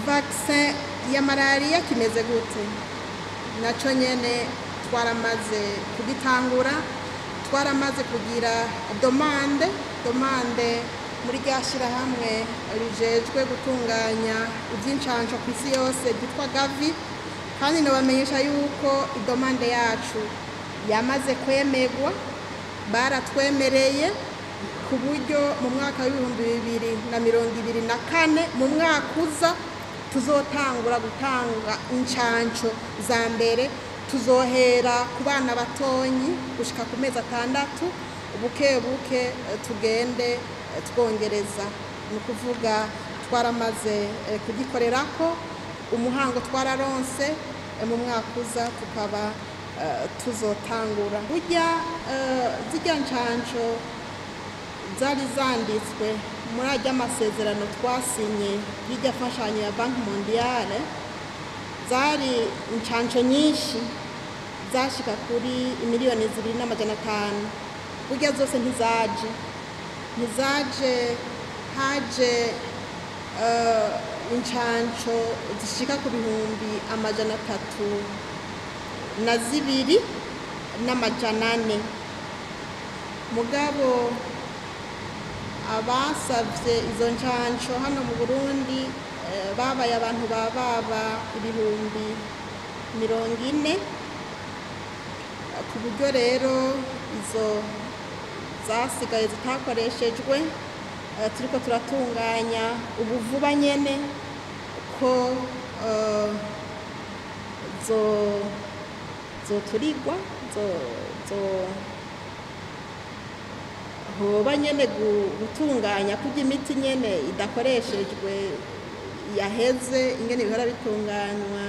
vaccin ya malaria kimeze gute? Naco nyene twaramaze kugitangura, twaramaze kugira domande muri rya shirahamwe rijejwe gutunganya ivy'incanco kw'isi yose ryitwa Gavi, kandi nobamenyesha yuko idomande yacu yamaze kwemerwa, baratwemereye ku buryo mu mwaka w'2024 mu mwaka uza tuzotangura gutanga incanco za mbere, tuzohera ku bana batonyi gushika ku mezi 6, buke buke tugende twongereza. Ni ukuvuga twaramaze kugikorerako, umuhango twararonse, mu mwaka uza tukaba tuzotangura. Burya zirya ncanco zari zanditswe muri ajya amasezerano twasinye y'irya mfashanyo ya Banki Mondiale, zari incanco nyinshi zashika kuri 2,500,000. Burya zose ntizaje, haje incanco zishika ku 302,400. Mugabo abasavye izo ncanco hano mu Burundi babaye abantu baba 40,000, ku buryo rero izo zasigaye zitakoreshejwe turiko turatunganya ubu vuba nyene ko zoturigwa, hoba nyene gutunganya kurya imiti nyene idakoreshejwe yaheze ingene bihora bitunganywa